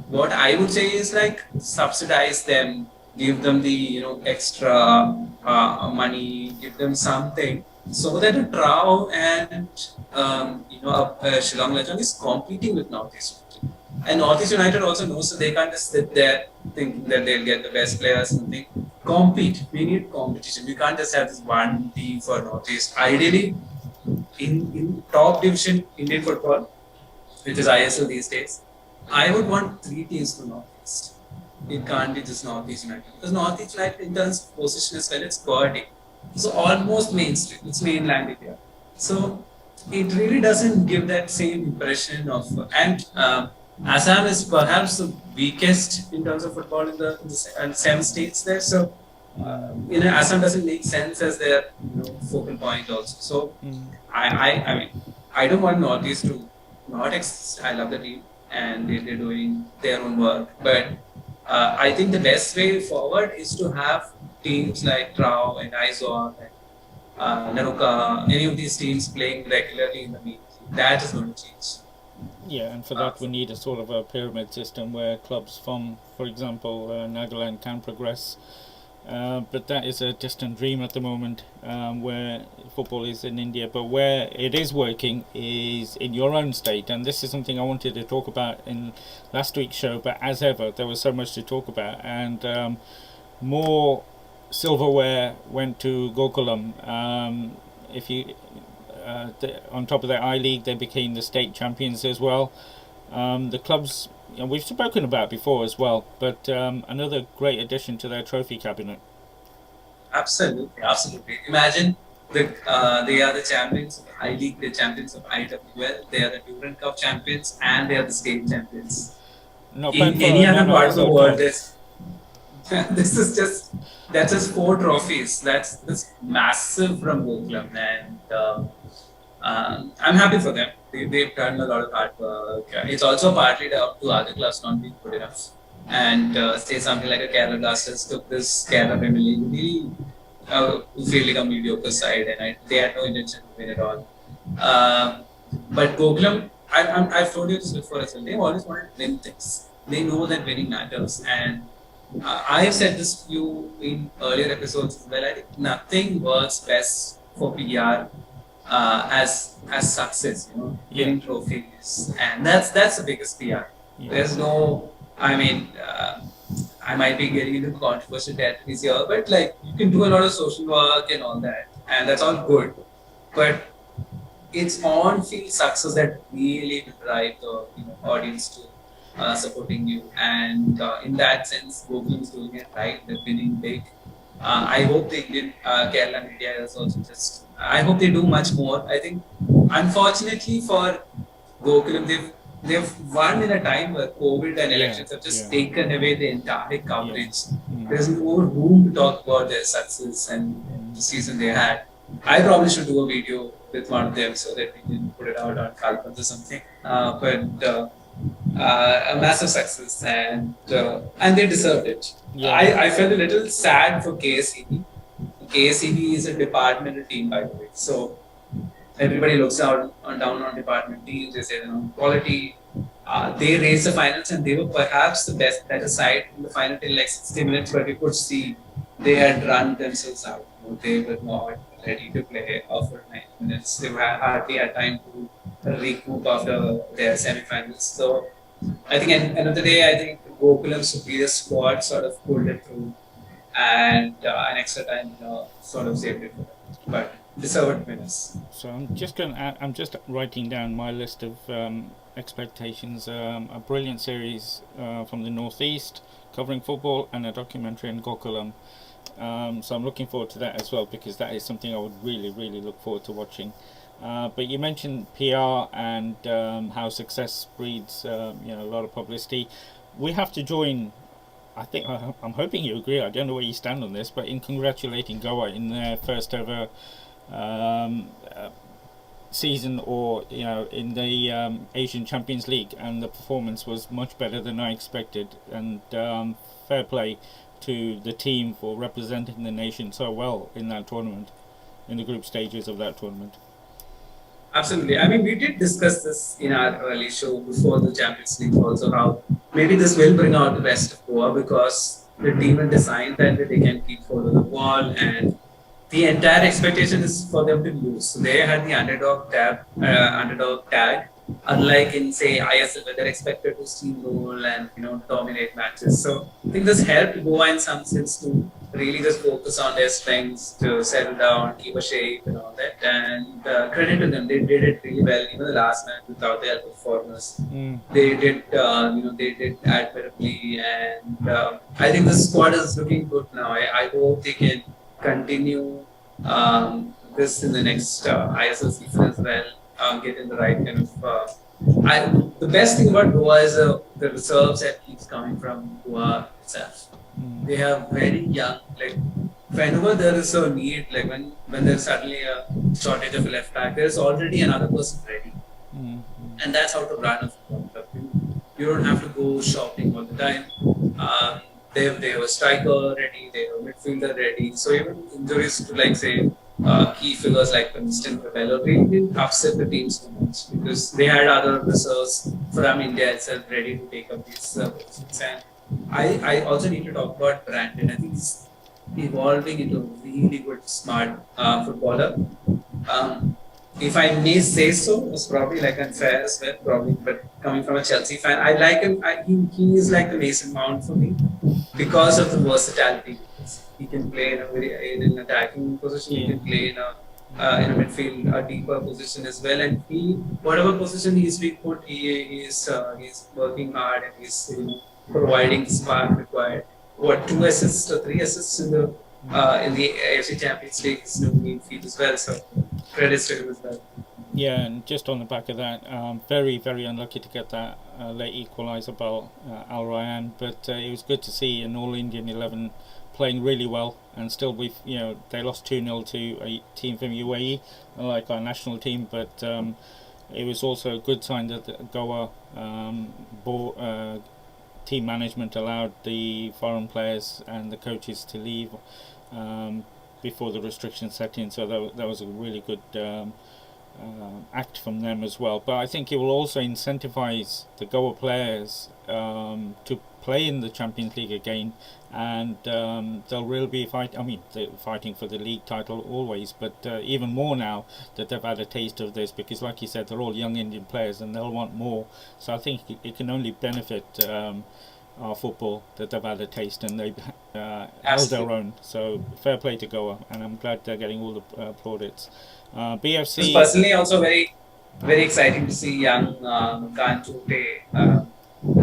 what I would say is like subsidize them, give them the extra money, give them something so that a Draw and Shillong Legend is competing with Northeast United. And Northeast United also knows that they can't just sit there thinking that they'll get the best players and think. Compete. We need competition. We can't just have this one team for Northeast. Ideally, in top division Indian football, which is ISL these days, I would want 3 teams for Northeast. It can't be just Northeast United. Because Northeast United, in terms of position as well, it's quality. So almost mainstream. It's mainland India. So it really doesn't give that same impression of. And Assam is perhaps the weakest in terms of football in the 7 states there. So Assam doesn't make sense as their focal point also. So I mean I don't want Northeast to not exist. I love the team and they're doing their own work. But I think the best way forward is to have teams like Trau and Aizor and Naruka, any of these teams playing regularly in the league. That is going to change. Yeah, and for that we need a sort of a pyramid system where clubs from, for example, Nagaland can progress. But that is a distant dream at the moment, where football is in India. But where it is working is in your own state, and this is something I wanted to talk about in last week's show. But as ever, there was so much to talk about, and more silverware went to Gokulam. On top of their I-League, they became the state champions as well. The clubs we've spoken about before as well, but another great addition to their trophy cabinet. Absolutely. Imagine they are the champions of the I-League, the champions of IWL, they are the Durand Cup champions, and they are the state champions. Not in any other part of the world, that's just 4 trophies. That's massive from Gokulam, and I'm happy for them. They've done a lot of hard work. It's also partly up to other clubs not being good enough. And say something like a Kerala Blasters took this Kerala Premier League really fielding a mediocre side, and they had no intention to win at all. Um, but Gokulam, I've told you this before as well. They've always wanted to win things. They know that winning matters, and I've said this to you in earlier episodes as well. I think nothing works best for PR as success. Winning trophies, and that's the biggest PR. Yeah. There's no, I mean. I might be getting into controversial territories here, but like you can do a lot of social work and all that, and that's all good. But it's on-field success that really will drive the audience to supporting you, and in that sense, Gokulam is doing it right. They're winning big. I hope the Indian Kerala media is also just. I hope they do much more. I think, unfortunately for Gokulam, they've won in a time where COVID and elections have just taken away the entire coverage. There's no room to talk about their success and the season they had. I probably should do a video with one of them so that we can put it out on Kalpat or something. But a massive success, and they deserved it. Yeah. I felt a little sad for KSEB. KSEB is a departmental team, by the way. So everybody looks down on department teams. They say, quality. They raised the finals, and they were perhaps the better side in the final till like 60 minutes, but you could see they had run themselves out. They were not ready to play for 9 minutes. They hardly had time to recoup after their semi-finals. So I think at the end of the day, I think Gokulam's superior squad sort of pulled it through, and an extra time sort of saved it for them. But deserved winners. So I'm just writing down my list of expectations. A brilliant series from the Northeast covering football, and a documentary in Gokulam. So I'm looking forward to that as well, because that is something I would really, really look forward to watching. But you mentioned PR and how success breeds a lot of publicity. We have to join. I'm hoping you agree. I don't know where you stand on this, but in congratulating Goa in their first ever season, or in the Asian Champions League, and the performance was much better than I expected. And fair play to the team for representing the nation so well in that tournament, in the group stages of that tournament. Absolutely. I mean, we did discuss this in our early show before the Champions League also, how maybe this will bring out the best of Goa, because the team is designed that they can keep hold of the ball, and the entire expectation is for them to lose. So they had the underdog tag, unlike in say ISL where they're expected to steamroll and dominate matches. So I think this helped Goa in some sense to really just focus on their strengths, to settle down, keep a shape and all that. And credit to them, they did it really well. Even the last match without the help of foreigners, they did admirably. And I think the squad is looking good now. I hope they can continue this in the next ISL season as well. Get in the right kind of. The best thing about Goa is the reserves that keeps coming from Goa itself. They have very young, like whenever there is a need, like when there's suddenly a shortage of a left back, there's already another person ready. And that's how to run a football club. You don't have to go shopping all the time. They have a striker ready, they have a midfielder ready. So even injuries to like say key figures like Winston Capello really didn't upset the team so much, because they had other reserves from India itself ready to take up these positions. And I also need to talk about Brandon. I think he's evolving into a really good, smart footballer. If I may say so, it's probably like unfair as well, probably, but coming from a Chelsea fan, I like him. He is like the Mason Mount for me because of the versatility. He can play in an attacking position. He can play in a midfield, a deeper position as well. And whatever position he's being put, he's working hard, and he's providing the spark required. 2 assists or 3 assists in the AFC Champions League is no mean feat as well. So credits to him as well. Yeah, and just on the back of that, very, very unlucky to get that late equaliser by Al Rayyan, but it was good to see an All-Indian 11 playing really well, and still they lost 2-0 to a team from UAE, like our national team, but it was also a good sign that the Goa team management allowed the foreign players and the coaches to leave before the restrictions set in. So that was a really good act from them as well. But I think it will also incentivize the Goa players to play in the Champions League again, and they'll really be they're fighting for the league title always, but even more now that they've had a taste of this, because like you said, they're all young Indian players and they'll want more. So I think it can only benefit our football that they've had a taste, and they've held their own. So fair play to Goa, and I'm glad they're getting all the plaudits. BFC. It's personally also very exciting to see young Khan Chote.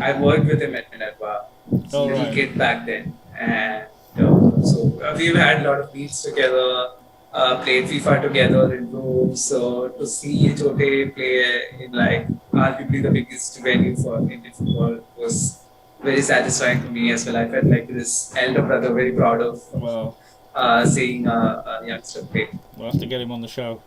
I worked with him at Minerva, little kid back then, and so we've had a lot of meets together, played FIFA together in Rome. So to see Chote play in like arguably the biggest venue for Indian football was very satisfying for me as well. I felt like this elder brother, very proud of seeing a youngster play. We'll have to get him on the show.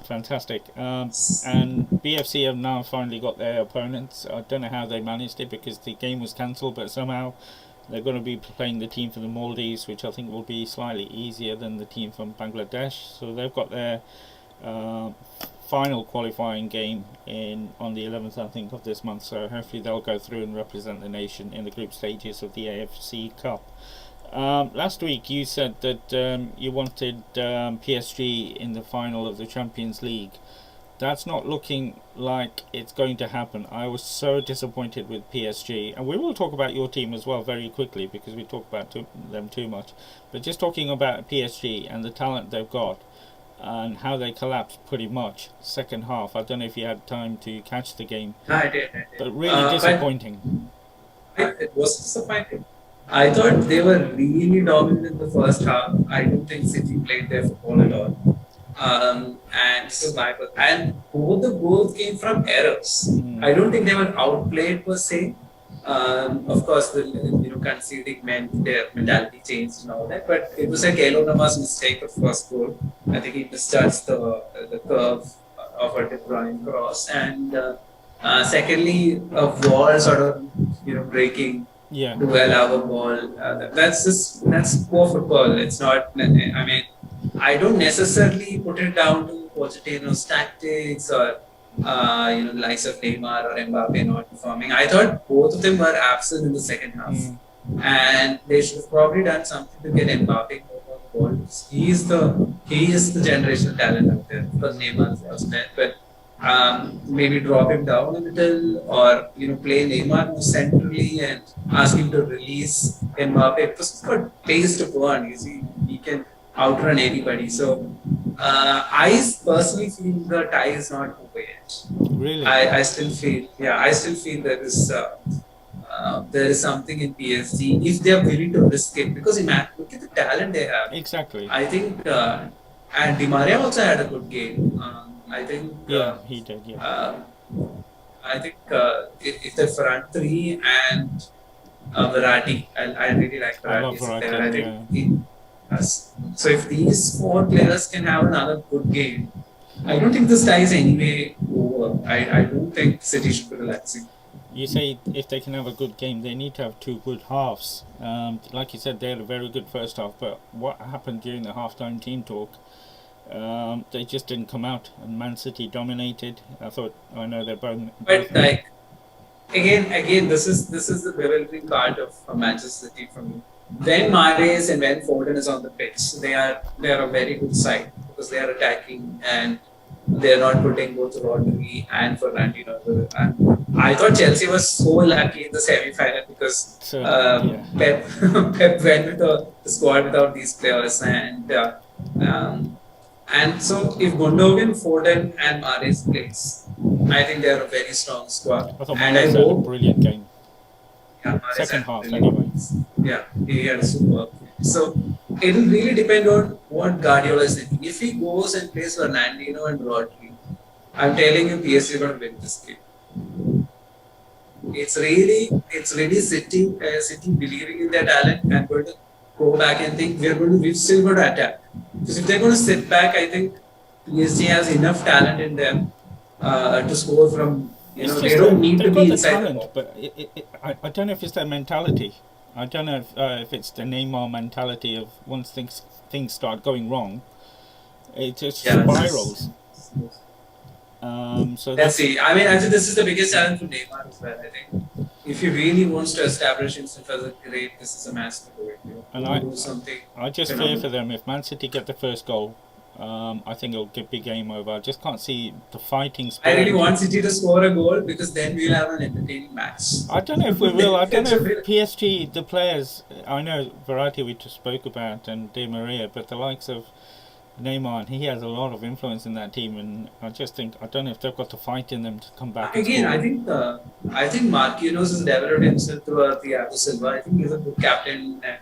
Fantastic. And BFC have now finally got their opponents. I don't know how they managed it because the game was cancelled, but somehow they're going to be playing the team from the Maldives, which I think will be slightly easier than the team from Bangladesh. So they've got their final qualifying game on the 11th, I think, of this month. So hopefully they'll go through and represent the nation in the group stages of the AFC Cup. Last week you said that you wanted PSG in the final of the Champions League. That's not looking like it's going to happen. I was so disappointed with PSG, and we will talk about your team as well very quickly because we talk about them too much. But just talking about PSG and the talent they've got and how they collapsed pretty much second half. I don't know if you had time to catch the game. I did. But really disappointing. It was disappointing. I thought they were really dominant in the first half. I don't think City played their football at all. And this is my fault. And both the goals came from errors. I don't think they were outplayed per se. Of course, the conceding meant their mentality changed and all that. But it was like Elo Nama's mistake of first goal. I think he misjudged the curve of a De Bruyne cross. And secondly, a wall sort of breaking. Yeah. To allow a ball. That's poor football. It's not. I mean, I don't necessarily put it down to Pochettino's tactics or the likes of Neymar or Mbappe not performing. I thought both of them were absent in the second half, and they should have probably done something to get Mbappe more on the ball. He is the generational talent out there because Neymar was there, but. Maybe drop him down a little, or play Neymar more centrally and ask him to release Mbappe because he's got pace to burn. He can outrun anybody. So I personally feel the tie is not over yet. Really, I still feel there is something in PSG if they are willing to risk it, because imagine, look at the talent they have. Exactly. I think and Di Maria also had a good game. I think. He did. Yeah. I think if the front three and Verratti, I really like Verratti. I love Verratti. So if these four players can have another good game, I don't think this tie is anyway over. I don't think City should be relaxing. You say if they can have a good game, they need to have two good halves. Like you said, they had a very good first half, but what happened during the halftime team talk? They just didn't come out, and Man City dominated. I know they're both. But like again, this is the bewildering part of Manchester City for me. When Mahrez and when Foden is on the pitch, they are a very good side because they are attacking and they are not putting both Rodri and Fernandinho. And I thought Chelsea was so lucky in the semi-final because Pep went with the squad without these players, and so if Gundogan, Foden and Mahrez plays, I think they are a very strong squad. I thought Mahrez had a brilliant game. Yeah, second half anyway. Yeah, he had a super. So it will really depend on what Guardiola is thinking. If he goes and plays Fernandinho and Rodri, I'm telling you, PSG is going to win this game. It's really City believing in their talent and going to go back and think we're still going to attack. Because if they're going to sit back, I think PSG has enough talent in them to score from. They don't need to be inside the ball. But I don't know if it's their mentality. I don't know if it's the Neymar mentality of once things start going wrong, it just Yeah, spirals. So let's that's see. I mean, I think this is the biggest challenge for Neymar as well. I think if he really wants to establish himself as a great, this is a match to do it. You and know, to do something I just fear phenomenal. for them if Man City get the first goal. I think it'll be game over. I just can't see the fighting I really spirit. want City to score a goal because then we'll have an entertaining match. I don't know if we will. I don't It know should if be. PSG, the players, I know Verratti we just spoke about and Di Maria, but the likes of Neymar, he has a lot of influence in that team, and I just think I don't know if they've got the fight in them to come back and Again, score. I think Marquinhos has developed himself through Thiago Silva. I think he's a good captain, and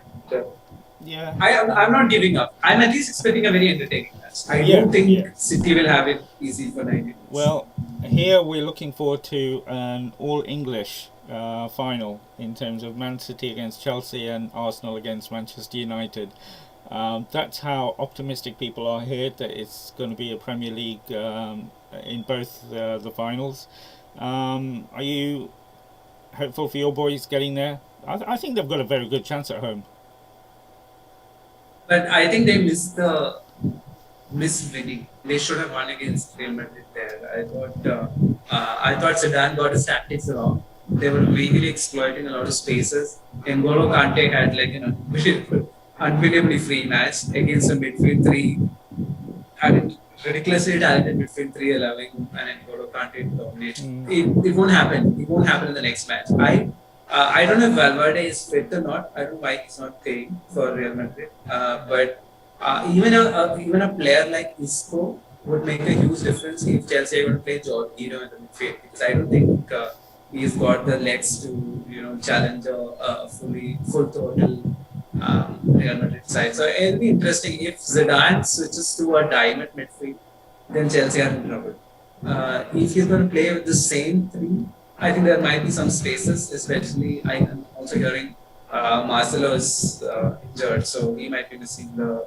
Yeah, I'm not giving up. I'm at least expecting a very entertaining match. I yeah, don't think yeah. City will have it easy for 90 minutes. Well, here we're looking forward to an all English final in terms of Man City against Chelsea and Arsenal against Manchester United. That's how optimistic people are here that it's going to be a Premier League in both the finals. Are you hopeful for your boys getting there? I think they've got a very good chance at home. But I think they missed winning. They should have won against Real Madrid there. I thought Zidane got his tactics wrong. They were really exploiting a lot of spaces. N'Golo Kante had like an unbelievably free match against a midfield three. I mean, ridiculously talented midfield three, allowing an N'Golo Kante to dominate. It won't happen. It won't happen in the next match. I don't know if Valverde is fit or not. I don't know why he's not playing for Real Madrid. But even a player like Isco would make a huge difference if Chelsea are going to play Jorginho in the midfield, because I don't think he's got the legs to challenge a full throttle Real Madrid side. So it'll be interesting if Zidane switches to a diamond midfield, then Chelsea are in trouble. If he's going to play with the same three, I think there might be some spaces, especially I am also hearing Marcelo is injured, so he might be missing the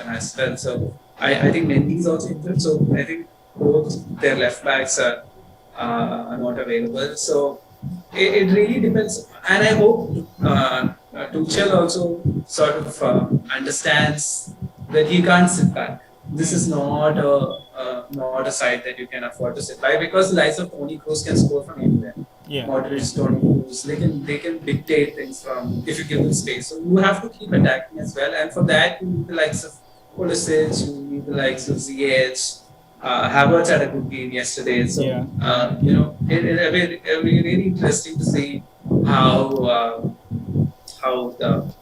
match as well. So I think Mendy is also injured, so I think both their left backs are not available. So it really depends, and I hope Tuchel also sort of understands that he can't sit back. This is not a side that you can afford to sit by, because the likes of Toni Kroos can score from anywhere. Yeah. Modric, Toni Kroos, they can dictate things from if you give them space. So you have to keep attacking as well, and for that you need the likes of Pulisic, you need the likes of Ziyech. Havertz had a good game yesterday, so Yeah. it'll be really interesting to see how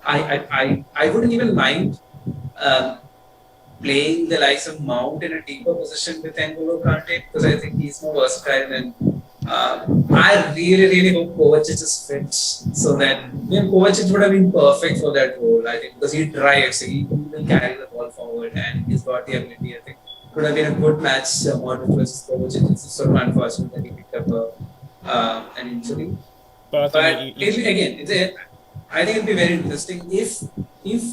I wouldn't even mind playing the likes of Mount in a deeper position with N'Golo Kante, because I think he's more versatile, and I really hope Kovacic is fit, so that Kovacic would have been perfect for that role, I think, because he drives, he will carry the ball forward, and he's got the ability. I think it would have been a good match, Modric versus Kovacic. It's sort of unfortunate that he picked up an injury. But I think I think it'll be very interesting if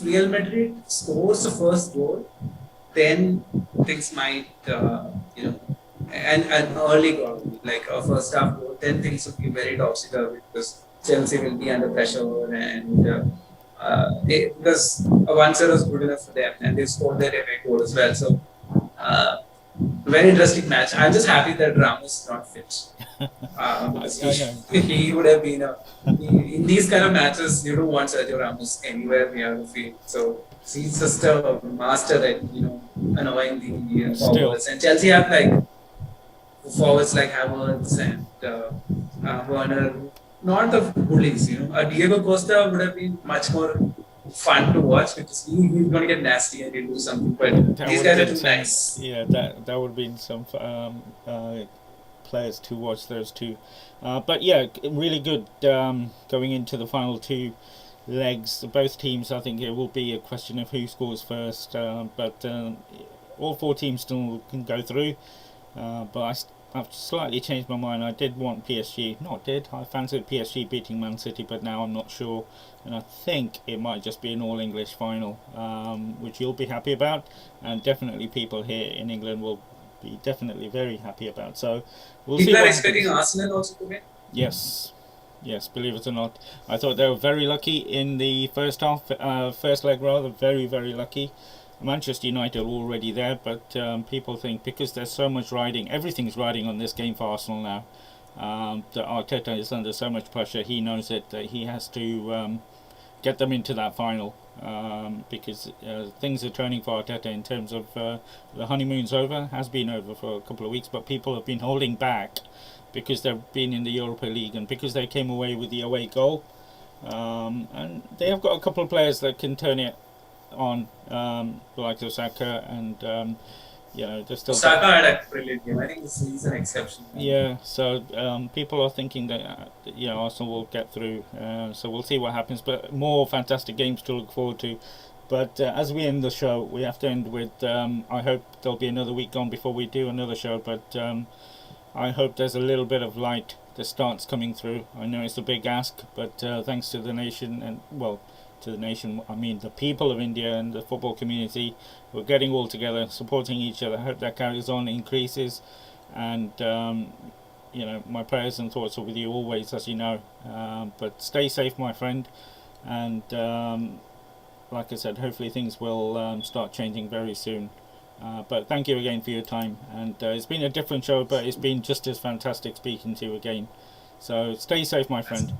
Real Madrid scores the first goal, then things might and an early goal, like a first half goal, then things will be very topsy-turvy, because Chelsea will be under pressure, and because a 1-0 was good enough for them, and they scored their away goal as well. So very interesting match. I'm just happy that Ramos is not fit. Because he would have been in these kind of matches. You don't want Sergio Ramos anywhere near the field. So he's just a master at annoying the forwards. And Chelsea have like forwards like Havertz and Werner, not the bullies. Diego Costa would have been much more fun to watch, because he's going to get nasty and he'll do something. But these guys are too nice. Yeah, that would have been some players to watch, those two. But yeah, really good going into the final two legs. Both teams, I think it will be a question of who scores first. But all four teams still can go through. But I've slightly changed my mind. I did want PSG. I fancied PSG beating Man City, but now I'm not sure. And I think it might just be an all-English final, which you'll be happy about. And definitely people here in England will be definitely very happy about. So we'll see. People are expecting Arsenal also to win? Yes. Yes, believe it or not, I thought they were very lucky in the first half, first leg rather, very, very lucky. Manchester United are already there, but people think because there's so much riding, everything's riding on this game for Arsenal now. That Arteta is under so much pressure. He knows it, that he has to get them into that final, because things are turning for Arteta in terms of the honeymoon's over, has been over for a couple of weeks, but people have been holding back because they've been in the Europa League and because they came away with the away goal. And they have got a couple of players that can turn it on, like Osaka, and they're still. Osaka had a brilliant game. I think he's an exception. Yeah, so people are thinking that Arsenal will get through. So we'll see what happens. But more fantastic games to look forward to. But as we end the show, we have to end with. I hope there'll be another week gone before we do another show. But I hope there's a little bit of light that starts coming through. I know it's a big ask, but thanks to the nation and to the nation, I mean the people of India and the football community, we're getting all together, supporting each other. I hope that carries on, increases, and my prayers and thoughts are with you always, as you know. But stay safe, my friend, and like I said, hopefully things will start changing very soon. But thank you again for your time, and it's been a different show, but it's been just as fantastic speaking to you again. So stay safe, my friend.